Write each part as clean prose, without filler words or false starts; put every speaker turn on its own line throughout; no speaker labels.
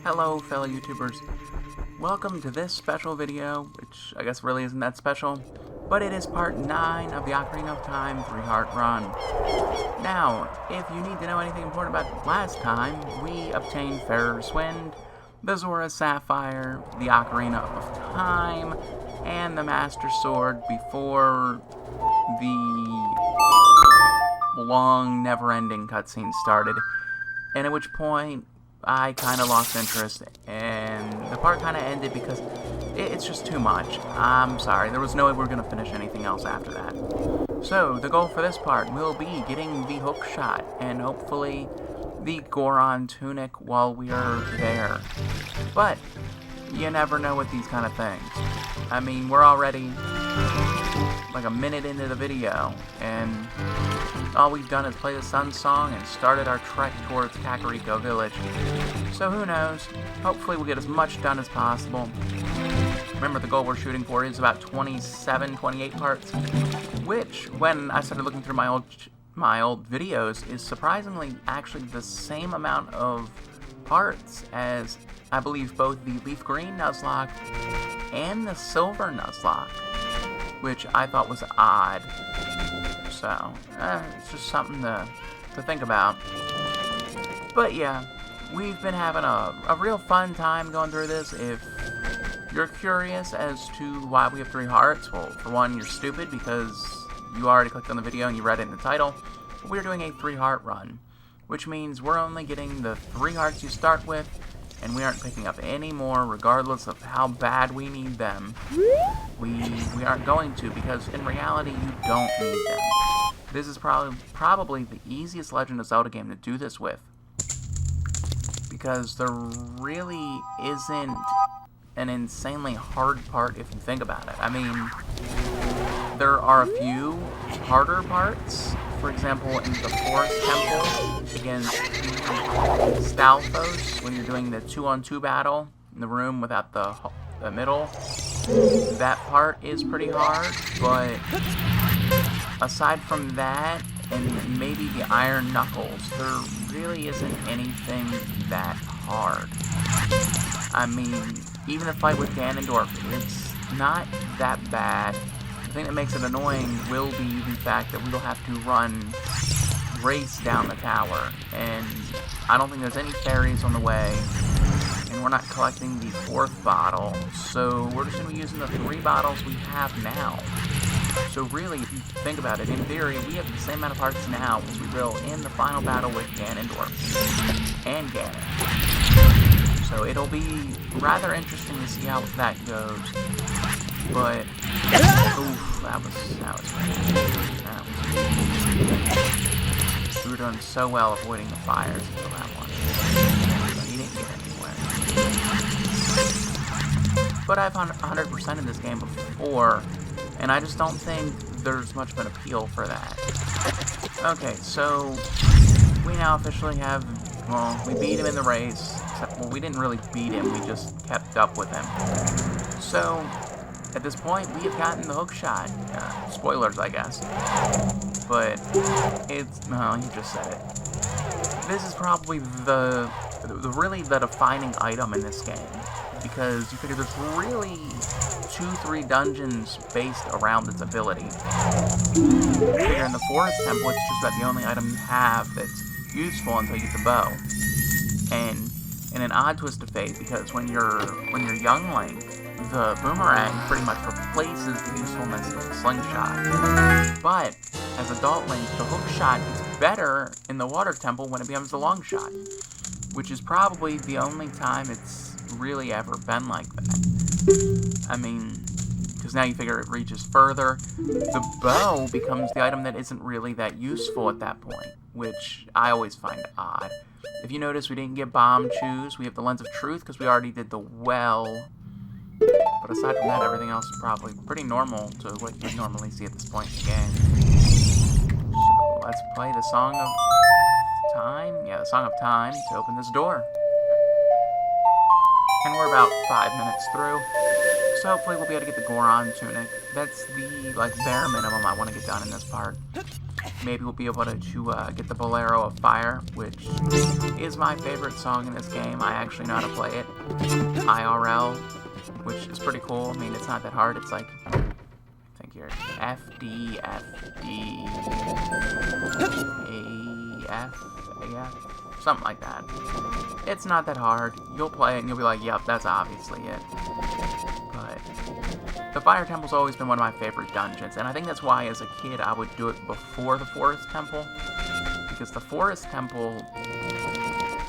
Hello fellow YouTubers, welcome to this special video, which I guess really isn't that special, but it is part 9 of the Ocarina of Time 3-Heart Run. Now, if you need to know anything important about last time, we obtained Farer's Wind, the Zora Sapphire, the Ocarina of Time, and the Master Sword before the long, never-ending cutscene started, and at which point I kind of lost interest, and the part kind of ended because it's just too much. I'm sorry, there was no way we were going to finish anything else after that. So, the goal for this part will be getting the Hookshot, and hopefully the Goron Tunic while we are there. But, you never know with these kind of things. I mean, we're already like a minute into the video, and all we've done is play the Sun Song and started our trek towards Kakariko Village. So who knows, hopefully we'll get as much done as possible. Remember, the goal we're shooting for is about 27, 28 parts, which, when I started looking through my old videos, is surprisingly actually the same amount of parts as, I believe, both the Leaf Green Nuzlocke and the Silver Nuzlocke, which I thought was odd. So, it's just something to think about. But yeah, we've been having a real fun time going through this. If you're curious as to why we have 3 hearts, well, for one, you're stupid because you already clicked on the video and you read it in the title. But we're doing a 3-heart run, which means we're only getting the 3 hearts you start with, and we aren't picking up any more regardless of how bad we need them. We aren't going to, because in reality you don't need them. This is probably the easiest Legend of Zelda game to do this with, because there really isn't an insanely hard part if you think about it. I mean, there are a few harder parts. For example, in the Forest Temple against Stalfos, when you're doing the 2-on-2 battle in the room without the middle, that part is pretty hard, but aside from that, and maybe the Iron Knuckles, there really isn't anything that hard. I mean, even the fight with Ganondorf, it's not that bad. The thing that makes it annoying will be the fact that we will have to race down the tower, and I don't think there's any fairies on the way, and we're not collecting the 4th bottle, so we're just going to be using the 3 bottles we have now. So really, if you think about it, in theory, we have the same amount of hearts now as we will in the final battle with Ganondorf and Ganon. So it'll be rather interesting to see how that goes. But oof, that was we were doing so well avoiding the fires until that one. So he didn't get anywhere. But I've 100% in this game before, and I just don't think there's much of an appeal for that. Okay, so we now officially have, well, we beat him in the race, except, well, we didn't really beat him, we just kept up with him. So, at this point, we have gotten the Hookshot. Spoilers, I guess. But, it's, no, he just said it. This is probably really the defining item in this game, because you figure there's really 2-3 dungeons based around its ability. You figure in the Forest Temple, it's just about the only item you have that's useful until you get the bow. And in an odd twist of fate, because when you're young Link, the boomerang pretty much replaces the usefulness of the slingshot. But as adult Link, the Hookshot is better in the Water Temple when it becomes the long shot, which is probably the only time it's really ever been like that. I mean, because now you figure it reaches further. The bow becomes the item that isn't really that useful at that point, which I always find odd. If you notice, we didn't get Bomb Chews. We have the Lens of Truth because we already did the Well. But aside from that, everything else is probably pretty normal to what you normally see at this point in the game. So let's play the Song of Time. Yeah, the Song of Time to open this door. And we're about 5 minutes through. So hopefully we'll be able to get the Goron Tunic. That's the, bare minimum I want to get done in this part. maybe we'll be able to get the Bolero of Fire, which is my favorite song in this game. I actually know how to play it IRL, which is pretty cool. I mean, it's not that hard. It's like, I think you're F, D, F, D, A, F, A, F, something like that. It's not that hard. You'll play it and you'll be like, yep, that's obviously it. But the Fire Temple's always been one of my favorite dungeons, and I think that's why as a kid I would do it before the Forest Temple, because the Forest Temple,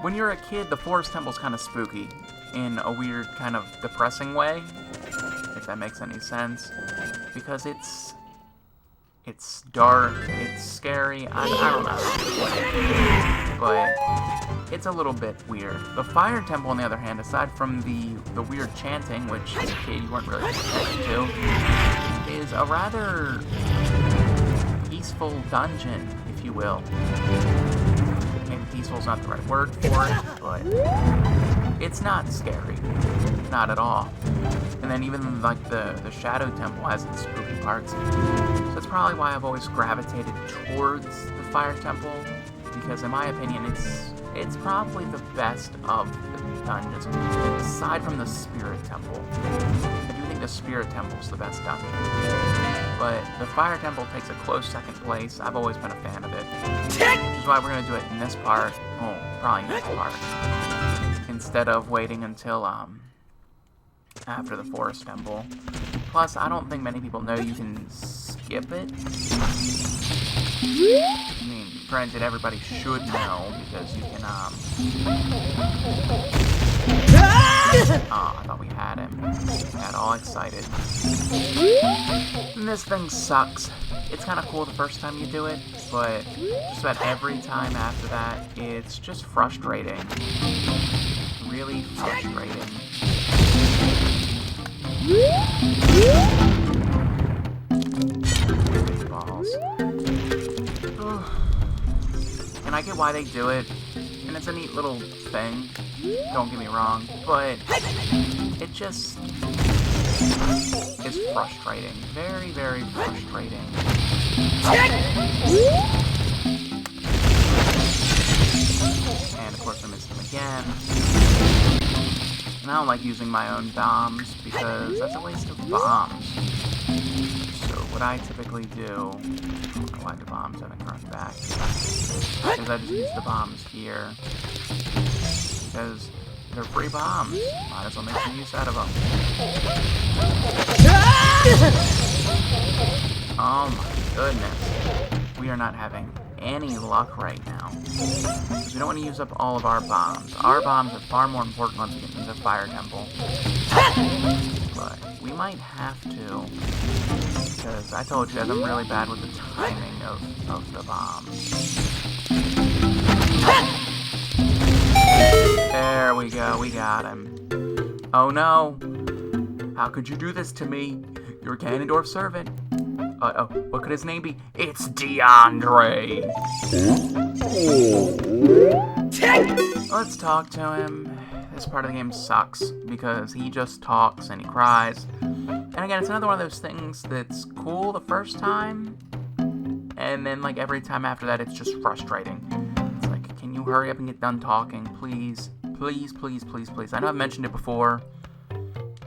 when you're a kid, the Forest Temple's kind of spooky in a weird kind of depressing way, if that makes any sense, because it's dark, it's scary, I don't know, but it's a little bit weird. The Fire Temple, on the other hand, aside from the weird chanting, which as a kid you weren't really attention to, is a rather peaceful dungeon, if you will. Maybe peaceful is not the right word for it, but it's not scary, not at all. And then even like the Shadow Temple has its spooky parts. So that's probably why I've always gravitated towards the Fire Temple, because in my opinion it's probably the best of the dungeons, aside from the Spirit Temple. I do think the Spirit Temple is the best dungeon, but the Fire Temple takes a close second place. I've always been a fan of it, which is why we're going to do it in this part, probably next part, instead of waiting until after the Forest Temple. Plus, I don't think many people know you can skip it. I mean, granted, everybody should know, because you can, I thought we had him. Got all excited. And this thing sucks. It's kind of cool the first time you do it, but just about every time after that, it's just frustrating. Really frustrating. Balls. And I get why they do it, and it's a neat little thing, don't get me wrong, but it just is frustrating. Very, very frustrating. And of course I missed him again. And I don't like using my own bombs, because that's a waste of bombs. So what I typically do, I don't know why the bombs haven't run back, is I just use the bombs here, because they're free bombs. Might as well make some use out of them. Oh my goodness. We are not having any luck right now, because we don't want to use up all of our bombs. Our bombs are far more important once we get into the Fire Temple. But we might have to, because I told you guys I'm really bad with the timing of the bombs. There we go, we got him. Oh no! How could you do this to me? You're Ganondorf's servant. Oh, what could his name be? It's DeAndre! Let's talk to him. This part of the game sucks, because he just talks and he cries. And again, it's another one of those things that's cool the first time, and then like every time after that it's just frustrating. It's like, can you hurry up and get done talking, please? Please, please, please, please. I know I've mentioned it before,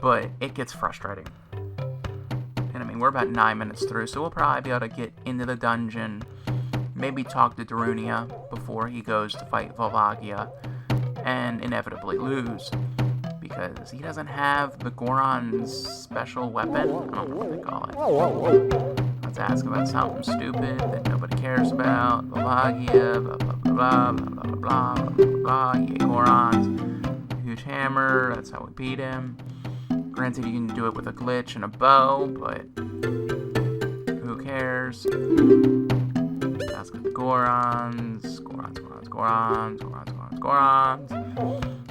but it gets frustrating. And I mean, we're about 9 minutes through, so we'll probably be able to get into the dungeon, maybe talk to Darunia before he goes to fight Volvagia, and inevitably lose, because he doesn't have the Goron's special weapon. I don't know what they call it. Let's ask about something stupid that nobody cares about. Volvagia, blah blah blah blah blah blah blah blah blah blah. Yay, Goron's huge hammer. That's how we beat him. Granted, you can do it with a glitch and a bow, but who cares? Ask about the Gorons.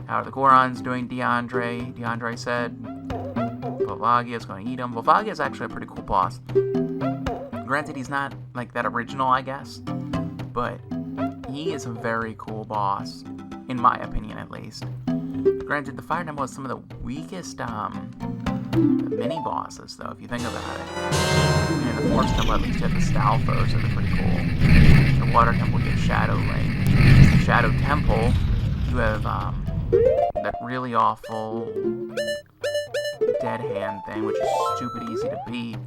How are the Gorons doing, DeAndre? DeAndre said Volvagia is going to eat him. Volvagia is actually a pretty cool boss. Granted, he's not like that original, I guess, but he is a very cool boss, in my opinion at least. Granted, the Fire Temple has some of the weakest the mini-bosses, though, if you think about it. I mean, in the Forest Temple, at least you have the Stalfos, so they're pretty cool. In the Water Temple, you have Shadow Link. The Shadow Temple, you have that really awful dead hand thing, which is stupid easy to beat.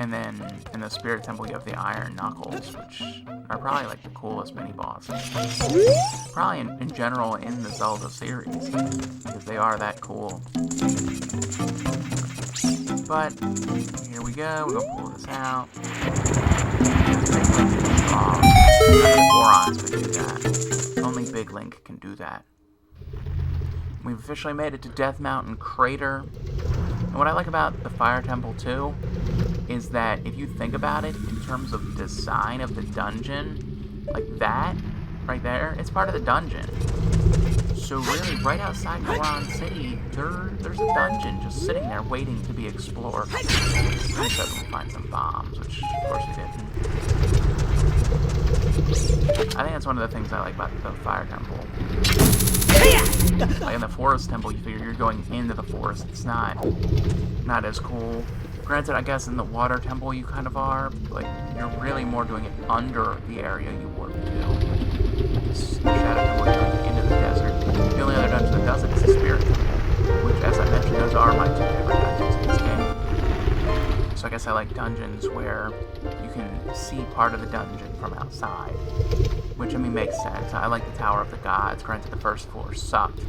And then in the Spirit Temple, you have the Iron Knuckles, which are probably like the coolest mini-bosses. Probably in general in the Zelda series, because they are that cool. But here we go, we're gonna pull this out. Only Gorons can do that. Only Big Link can do that. We've officially made it to Death Mountain Crater. And what I like about the Fire Temple too is that if you think about it in terms of design of the dungeon, like that right there, it's part of the dungeon. So really, right outside Goron City, there's a dungeon just sitting there waiting to be explored. Except we find some bombs, which of course we didn't. I think that's one of the things I like about the Fire Temple. Like in the Forest Temple, you figure you're going into the forest. It's not as cool. Granted, I guess in the Water Temple you kind of are, but you're really more doing it under the area you warp to. The Shadow Temple, you're going into the desert. The only other dungeon that does it is the Spirit Temple, which, as I mentioned, those are my two favorite dungeons in this game. So I guess I like dungeons where you can see part of the dungeon from outside. Which, I mean, makes sense. I like the Tower of the Gods. Granted, the first floor sucked.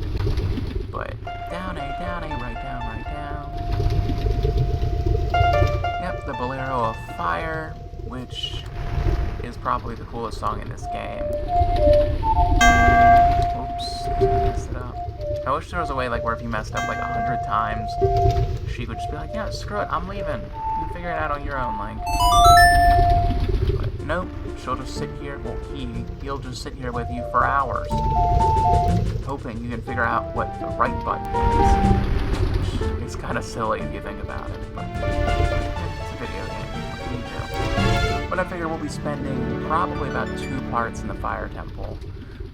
But down A, right down, right down. Yep, the Bolero of Fire, which is probably the coolest song in this game. Oops, messed it up. I wish there was a way, like, where if you messed up, like, 100 times, she would just be like, yeah, screw it, I'm leaving. You can figure it out on your own, Link. But nope, she'll just sit here, well, he'll just sit here with you for hours, hoping you can figure out what the right button is. Which is kind of silly if you think about it, but it's a video game. What can you do? But I figure we'll be spending probably about 2 parts in the Fire Temple.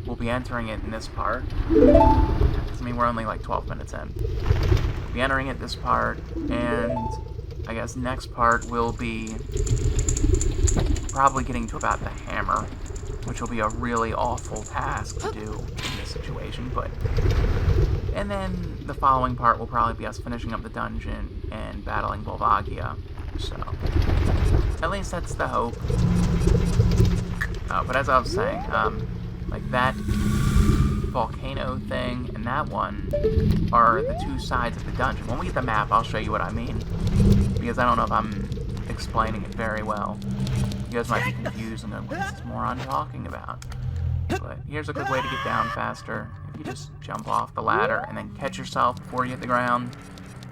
We'll be entering it in this part. I mean, we're only like 12 minutes in. We'll be entering it this part, and I guess next part will be probably getting to about the hammer, which will be a really awful task to do in this situation, but... And then the following part will probably be us finishing up the dungeon and battling Volvagia, so... At least that's the hope. But as I was saying, like that volcano thing and that one are the 2 sides of the dungeon. When we get the map, I'll show you what I mean, because I don't know if I'm explaining it very well. You guys might be confused and go, what is this moron talking about? But here's a good way to get down faster. If you just jump off the ladder and then catch yourself before you hit the ground,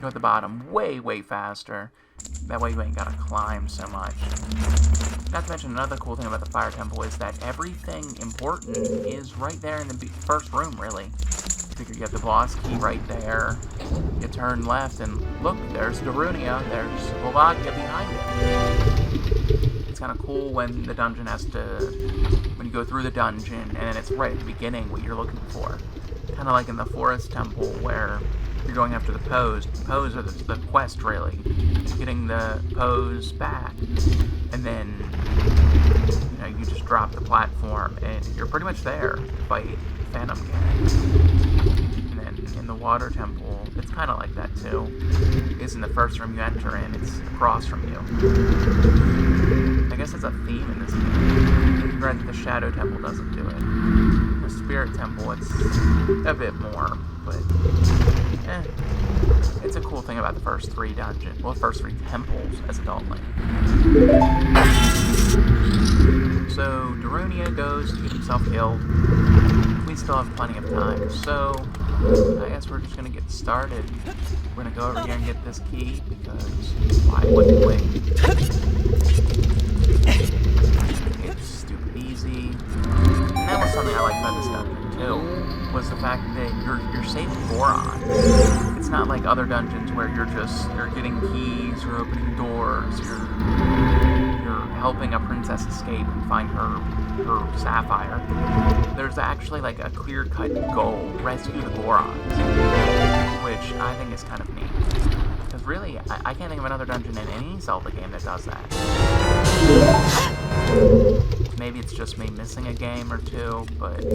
go at the bottom way, way faster. That way you ain't gotta climb so much. Not to mention, another cool thing about the Fire Temple is that everything important is right there in the first room, really. You figure you have the boss key right there. You turn left and look, there's Darunia, there's Volvagia behind it. It's kind of cool when the dungeon when you go through the dungeon and then it's right at the beginning what you're looking for. Kind of like in the Forest Temple where you're going after the Pose. The Pose are the quest, really. Getting the Pose back. And then, you know, you just drop the platform and you're pretty much there to fight Phantom Gang. And then in the Water Temple, it's kind of like that too. It's in the first room you enter in, it's across from you. I guess it's a theme in this game. Granted, the Shadow Temple doesn't do it. The Spirit Temple, it's a bit more, but it's a cool thing about the first 3 dungeons. Well, the first 3 temples as Adult Link. So, Darunia goes to get himself killed. We still have plenty of time, so I guess we're just gonna get started. We're gonna go over here and get this key, because why wouldn't we? It's stupid easy. And that was something I liked about this dungeon, too, was the fact that you're saving Goron. It's not like other dungeons where you're getting keys, you're opening doors, you're helping a princess escape and find her sapphire. There's actually like a clear-cut goal: rescue the Gorons, which I think is kind of neat. Because really, I can't think of another dungeon in any Zelda game that does that. Maybe it's just me missing a game or two, but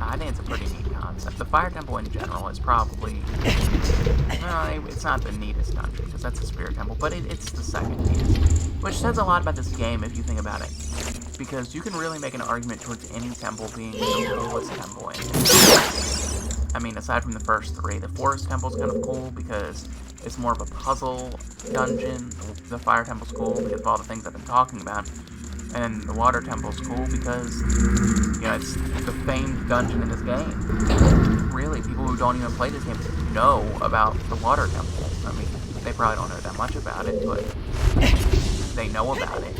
I think it's a pretty neat concept. The Fire Temple in general is probably... No, it's not the neatest dungeon, because that's a Spirit Temple, but it's the second neatest. Which says a lot about this game if you think about it. Because you can really make an argument towards any temple being the coolest temple in it. I mean, aside from the first three, the Forest Temple's kind of cool because it's more of a puzzle dungeon. The Fire Temple's cool because of all the things I've been talking about. And the Water Temple's cool because, you know, it's the famed dungeon in this game. Really, people who don't even play this game know about the Water Temple. I mean, they probably don't know that much about it, but they know about it.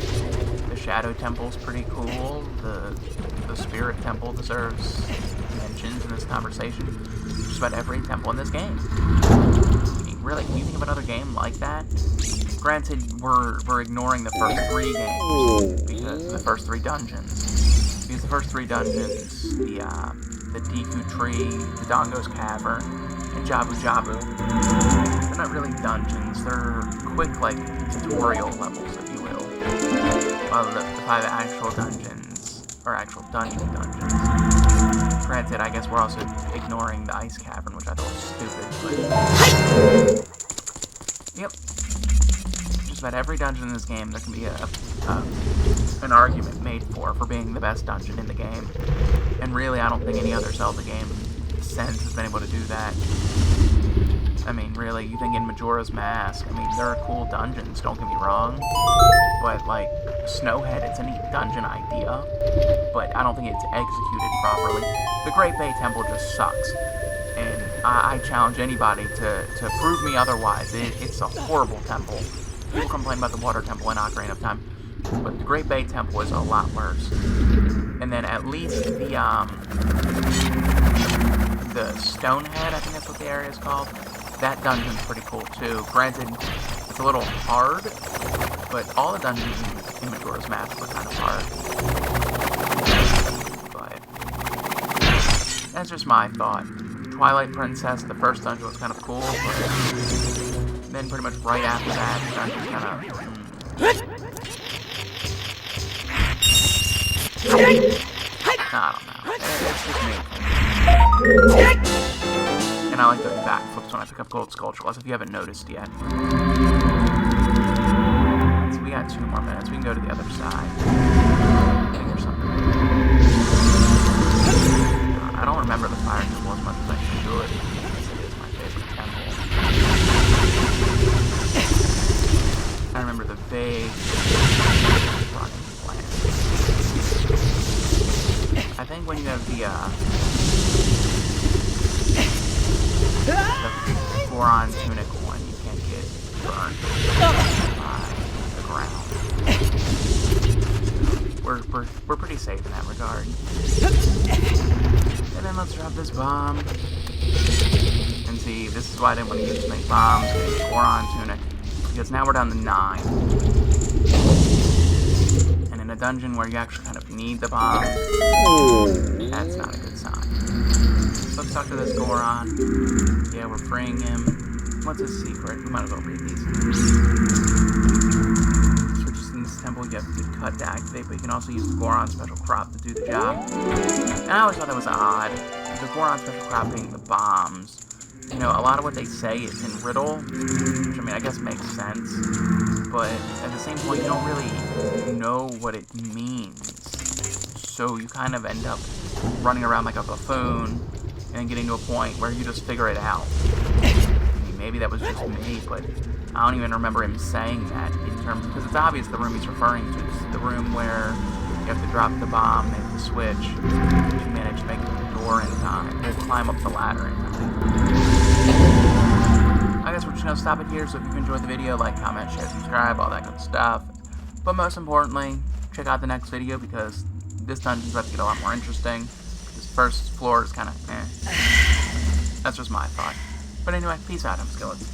The Shadow Temple's pretty cool. The Spirit Temple deserves mentions in this conversation. Just about every temple in this game. I mean, really, can you think of another game like that? Granted, we're ignoring the first three games, because the first three dungeons. Because the first three dungeons, the Deku Tree, the Dongo's Cavern, and Jabu Jabu, they're not really dungeons, they're quick, like, tutorial levels, if you will. While the five actual dungeons, or actual dungeons. Granted, I guess we're also ignoring the Ice Cavern, which I thought was stupid, but... Yep. Just about every dungeon in this game, there can be an argument made for being the best dungeon in the game. And really, I don't think any other Zelda game since has been able to do that. I mean, really, you think in Majora's Mask, I mean, there are cool dungeons, don't get me wrong. But, like, Snowhead, it's a neat dungeon idea, but I don't think it's executed properly. The Great Bay Temple just sucks. And I challenge anybody to prove me otherwise. It's a horrible temple. People complain about the Water Temple in Ocarina of Time, but the Great Bay Temple is a lot worse. And then at least the Stonehead, I think that's what the area is called, that dungeon's pretty cool too. Granted, it's a little hard, but all the dungeons in Majora's Mask were kind of hard. But that's just my thought. Twilight Princess, the first dungeon was kind of cool, but then pretty much right after that, the dungeon kind of... I don't know. It's just me. And I like doing backflips when I pick up gold sculptures, if you haven't noticed yet. So we got 2 more minutes. We can go to the other side. I think there's something. I don't remember the Fire Temple as much as I should, because it is my favorite temple. I remember the vague running plan. I think when you have the Goron Tunic one, you can't get burned by the ground. We're pretty safe in that regard. And then let's drop this bomb. And see, this is why I didn't want to use as many bombs. Goron Tunic. Because now we're down to 9. And in a dungeon where you actually kind of need the bombs, that's not a good sign. So let's talk to this Goron. Yeah, we're freeing him. What's his secret? We might as well read these. Switches in this temple, you have the cut to activate, but you can also use the Goron special crop to do the job. And I always thought that was odd. The Goron special crop being the bombs. You know, a lot of what they say is in riddle, which, I mean, I guess makes sense, but at the same point, you don't really know what it means, so you kind of end up running around like a buffoon, and getting to a point where you just figure it out. I mean, maybe that was just me, but I don't even remember him saying that in terms, because it's obvious the room he's referring to is the room where you have to drop the bomb and the switch to manage to make the door in time, or climb up the ladder in time. I guess we're just going to stop it here, so if you've enjoyed the video, like, comment, share, subscribe, all that good stuff. But most importantly, check out the next video, because this dungeon's about to get a lot more interesting. This first floor is kind of eh. That's just my thought. But anyway, peace out, I'm Skillets.